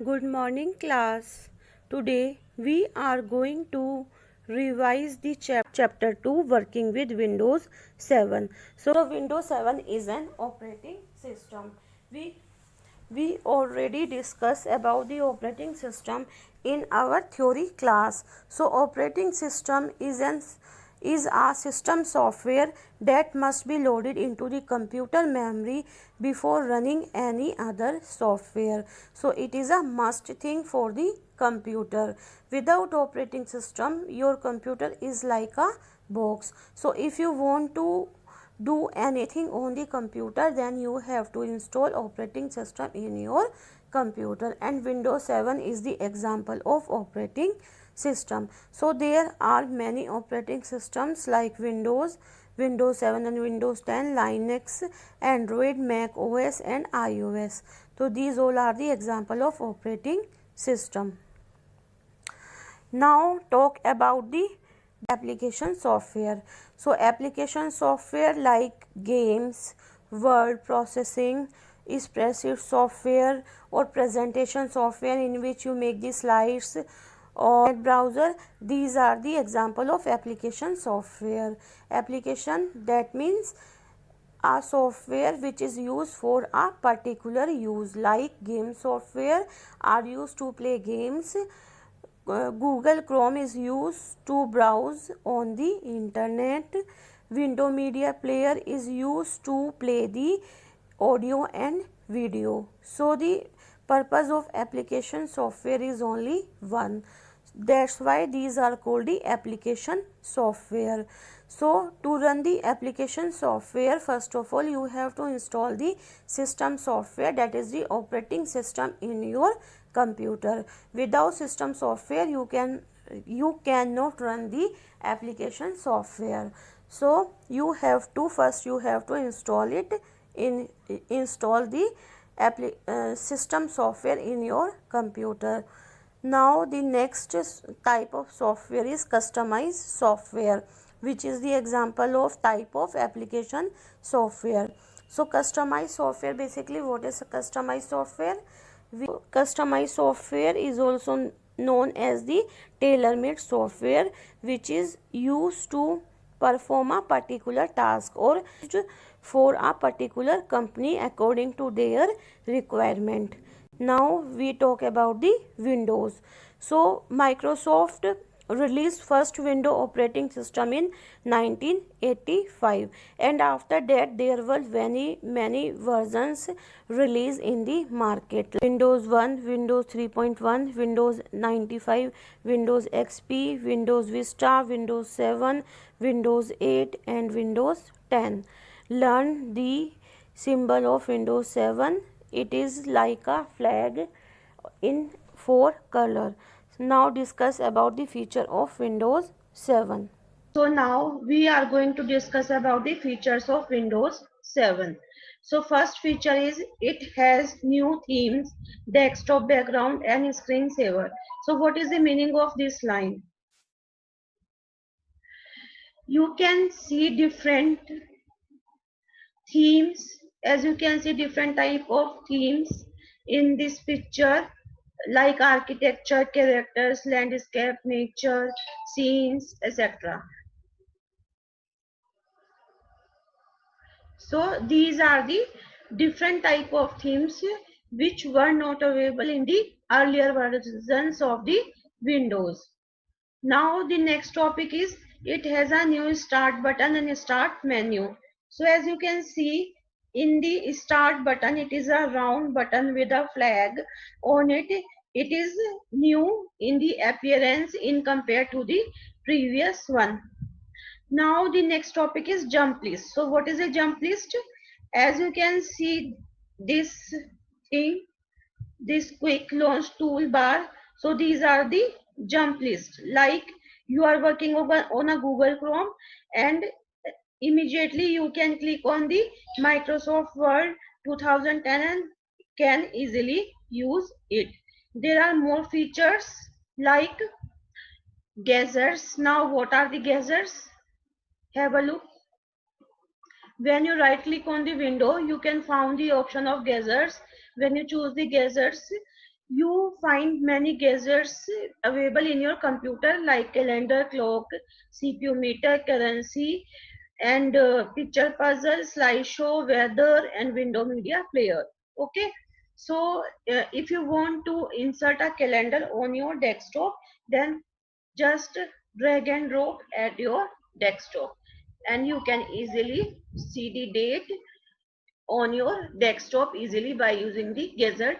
Good morning, class. Today we are going to revise the chapter 2 working with Windows 7. So Windows 7 is an operating system. We we already discussed about the operating system in our theory class. So operating system is a system software that must be loaded into the computer memory before running any other software. So it is a must thing for the computer. Without operating system, your computer is like a box. So if you want to do anything on the computer, then you have to install operating system in your computer, and Windows 7 is the example of operating system. So there are many operating systems like Windows 7 and Windows 10, Linux, Android, Mac OS and iOS. So these all are the example of operating system. Now talk about the application software. So application software like games, word processing, spreadsheet software or presentation software in which you make the slides or browser, these are the example of application software. Application, that means a software which is used for a particular use, like game software are used to play games. Google Chrome is used to browse on the internet. Window Media Player is used to play the audio and video. So the purpose of application software is only one. That's why these are called the application software. So to run the application software, first of all you have to install the system software, that is the operating system in your computer. Without system software you cannot run the application software. So you have to install it in install the system software in your computer. Now the next type of software is customized software, which is the example of type of application software. So customized software, basically what is a customized software? Customized software is also known as the tailor-made software, which is used to perform a particular task or for a particular company according to their requirement. Now we talk about the Windows. So Microsoft released first window operating system in 1985, and after that there were many versions released in the market. Windows 1, Windows 3.1, Windows 95, Windows XP, Windows Vista, Windows 7, Windows 8 and Windows 10. Learn the symbol of Windows 7. It is like a flag in four color. Now discuss about the feature of Windows 7. So now we are going to discuss about the features of Windows 7. So first feature is it has new themes, desktop background and screensaver. So what is the meaning of this line? You can see different themes, as you can see different type of themes in this picture, like architecture, characters, landscape, nature, scenes, etc. So these are the different type of themes which were not available in the earlier versions of the Windows. Now the next topic is it has a new start button and start menu. So as you can see in the start button, it is a round button with a flag on it. It is new in the appearance in compared to the previous one. Now the next topic is jump list. So what is a jump list? As you can see this thing, this quick launch toolbar. So these are the jump list. Like you are working on a Google Chrome and immediately you can click on the Microsoft Word 2010 and can easily use it. There are more features like geysers. Now what are the geysers? Have a look. When you right click on the window, you can find the option of geysers. When you choose the geysers, You find many gadgets available in your computer like calendar, clock, CPU meter, currency, and picture puzzle, slideshow, weather, and window media player. Okay, so if you want to insert a calendar on your desktop, then just drag and drop at your desktop, and you can easily see the date on your desktop easily by using the gadget.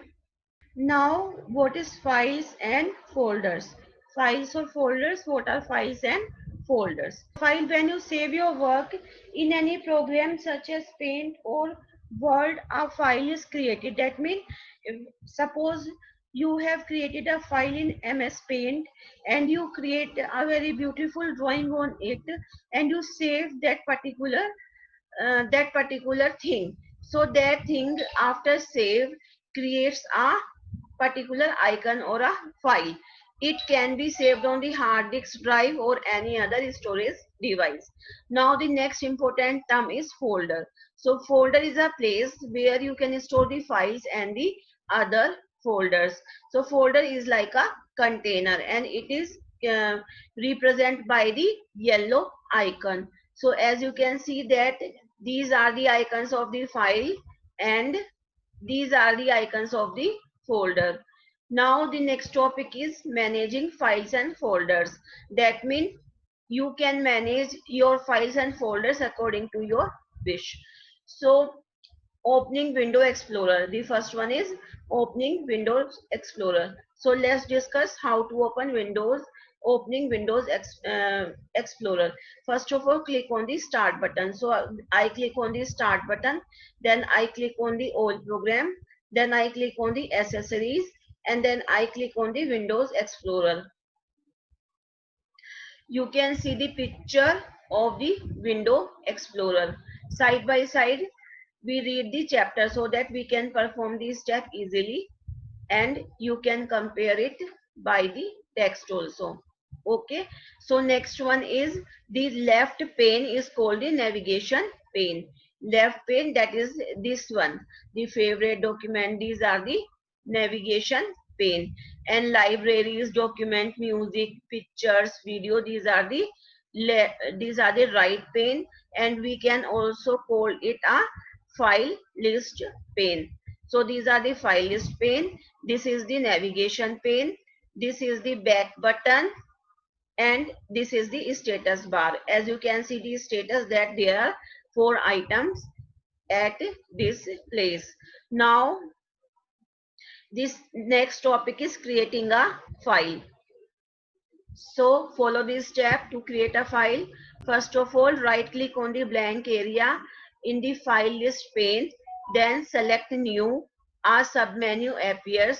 Now, what is files and folders? Files or folders? What are files and folders? File, when you save your work in any program such as Paint or Word, a file is created. That means, suppose you have created a file in MS Paint and you create a very beautiful drawing on it and you save that particular thing. So that thing after save creates a particular icon or a file. It can be saved on the hard disk drive or any other storage device. Now the next important term is folder. So folder is a place where you can store the files and the other folders. So folder is like a container and it is represented by the yellow icon. So as you can see that these are the icons of the file and these are the icons of the folder. Now the next topic is managing files and folders. That means you can manage your files and folders according to your wish. So opening window explorer, the first one is opening windows explorer. So let's discuss how to open windows, opening windows explorer. First of all, click on the start button. So I click on the start button, then I click on the all program, then I click on the accessories, and then I click on the windows explorer. You can see the picture of the window explorer. Side by side, we read the chapter so that we can perform the step easily, and you can compare it by the text also. Okay, so next one is the left pane is called the navigation pane. Left pane, that is this one, the favorite document. These are the navigation pane. And libraries, document, music, pictures, video, these are the right pane, and we can also call it a file list pane. So these are the file list pane, this is the navigation pane, this is the back button, and this is the status bar. As you can see the status that there are 4 items at this place. Now this next topic is creating a file. So follow this step to create a file. First of all, right click on the blank area in the file list pane, then select new. A submenu appears.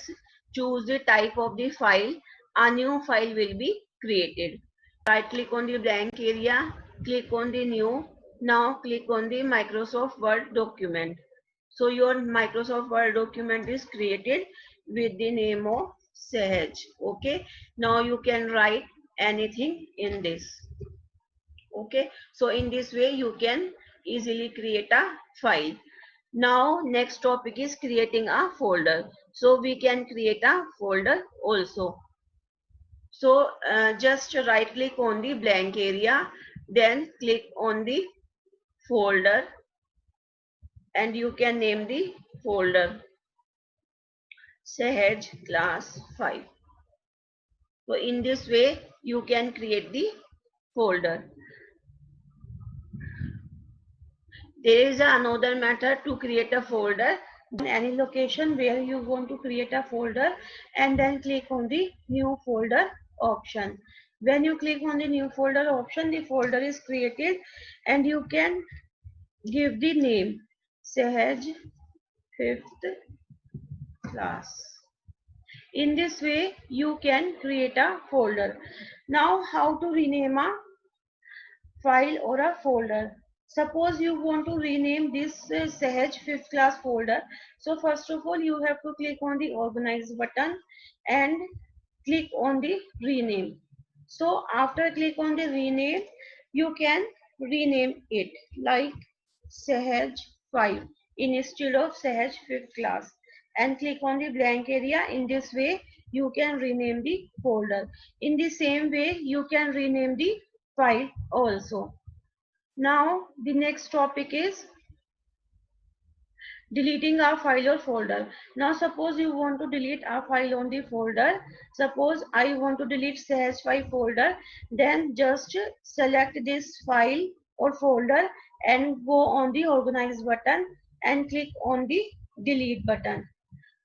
Choose the type of the file. A new file will be created. Right click on the blank area, click on the new. Now click on the Microsoft Word document. So your Microsoft Word document is created with the name of Sahaj. Okay, now you can write anything in this. Okay, so in this way you can easily create a file. Now next topic is creating a folder. So we can create a folder also. So just right click on the blank area, then click on the folder, and you can name the folder Sahaj class 5. So in this way you can create the folder. There is another method to create a folder. Any location where you want to create a folder, and then click on the new folder option. When you click on the new folder option, the folder is created and you can give the name Sahaj 5th class. In this way you can create a folder. Now how to rename a file or a folder? Suppose you want to rename this Sahaj 5th class folder. So first of all you have to click on the organize button and click on the rename. So after click on the rename, you can rename it like Sahaj 5 instead of Sahaj 5th class, and click on the blank area. In this way you can rename the folder. In the same way you can rename the file also. Now the next topic is deleting a file or folder. Now suppose you want to delete a file on the folder. Suppose I want to delete sh5 folder, then just select this file or folder and go on the organize button and click on the delete button,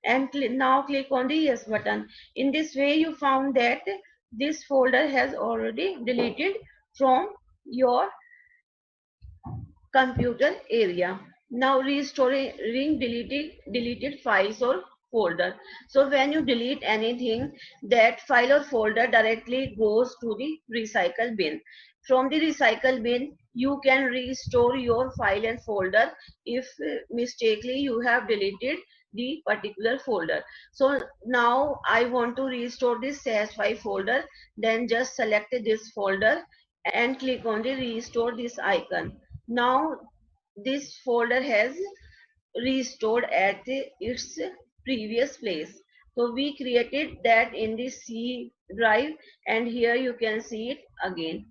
and now click on the yes button. In this way you found that this folder has already deleted from your computer area. Now restoring deleted files or folder. So when you delete anything, that file or folder directly goes to the recycle bin. From the recycle bin you can restore your file and folder if mistakenly you have deleted the particular folder. So now I want to restore this sh5 folder, then just select this folder and click on the restore this icon. Now this folder has restored at its previous place. So we created that in the C drive, and here you can see it again.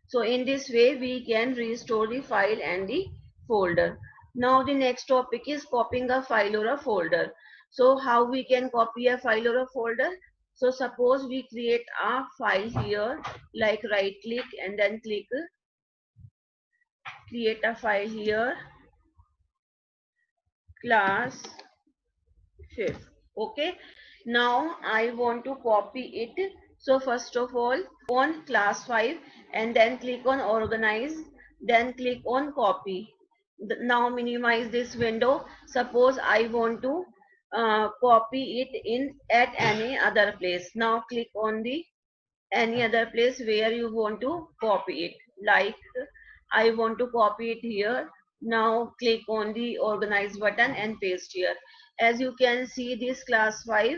So in this way we can restore the file and the folder. Now the next topic is copying a file or a folder. So how we can copy a file or a folder? So suppose we create a file here, like right click and then click create a file here, class 5th. Okay, now I want to copy it. So first of all on class 5 and then click on organize, then click on copy. Now minimize this window. Suppose I want to copy it in at any other place. Now click on the any other place where you want to copy it, like I want to copy it here. Now click on the organize button and paste here. As you can see, this class 5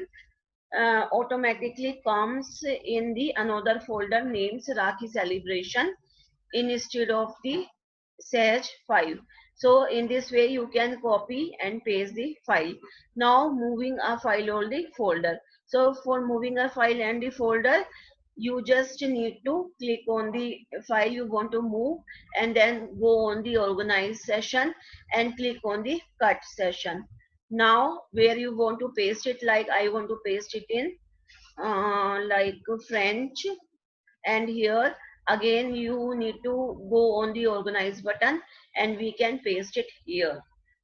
automatically comes in the another folder named Rakhi celebration instead of the Sage 5. So in this way you can copy and paste the file. Now moving a file or the folder. So for moving a file and the folder, you just need to click on the file you want to move and then go on the organize session and click on the cut session. Now where you want to paste it, like I want to paste it in like French, and here again you need to go on the organize button and we can paste it here.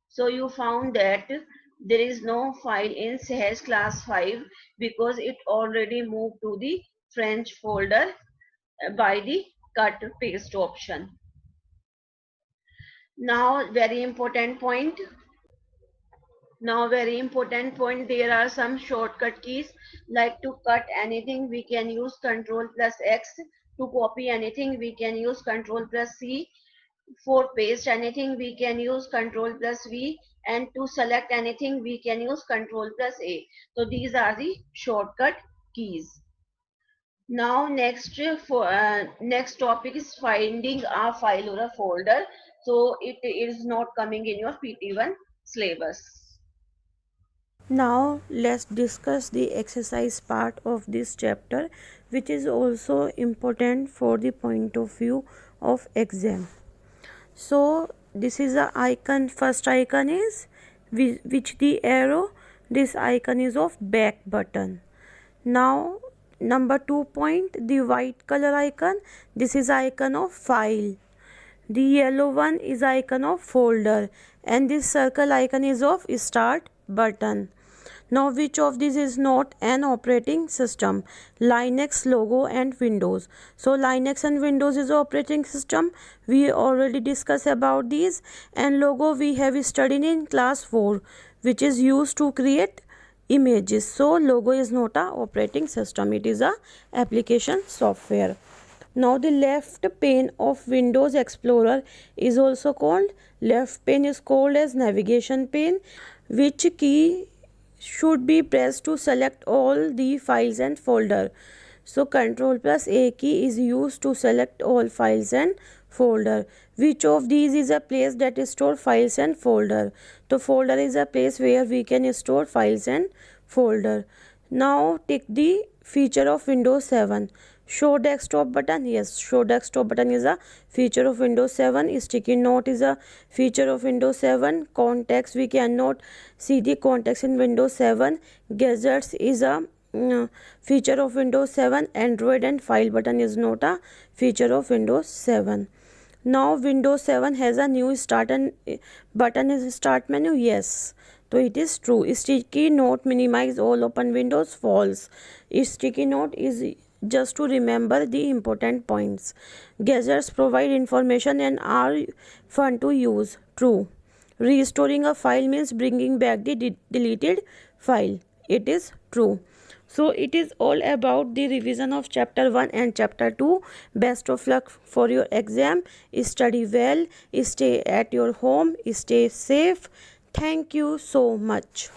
So you found that there is no file in Sage class 5 because it already moved to the French folder by the cut paste option. Now very important point, there are some shortcut keys. Like to cut anything we can use Ctrl plus X, to copy anything we can use Ctrl plus C, for paste anything we can use Ctrl plus V, and to select anything we can use Ctrl plus A. So these are the shortcut keys. Now next next topic is finding a file or a folder. So it is not coming in your PT1 syllabus. Now let's discuss the exercise part of this chapter, which is also important for the point of view of exam. So this is the icon, first icon is which the arrow, this icon is of back button. Now number 2 point, the white color icon, this is icon of file. The yellow one is icon of folder, and this circle icon is of start button. Now which of these is not an operating system? Linux, logo and Windows. So Linux and Windows is operating system. We already discussed about these, and logo we have studied in class 4, which is used to create images. So logo is not a operating system, it is a application software. Now the left pane of Windows Explorer is also called, left pane is called as navigation pane. Which key should be pressed to select all the files and folder? So Ctrl plus A key is used to select all files and folder. Which of these is a place that store files and folder? So folder is a place where we can store files and folder. Now tick the feature of Windows 7. Show desktop button. Yes, show desktop button is a feature of Windows 7. Sticky note is a feature of Windows 7. Contacts, we cannot see the contacts in Windows 7. Gadgets is a feature of Windows 7. Android and file button is not a feature of Windows 7. Now Windows 7 has a new start and button is start menu. Yes, so it is true. Sticky note minimize all open windows. False. Sticky note is just to remember the important points. Gadgets provide information and are fun to use. True. Restoring a file means bringing back the deleted file. It is true. So it is all about the revision of chapter 1 and chapter 2. Best of luck for your exam. Study well. Stay at your home. Stay safe. Thank you so much.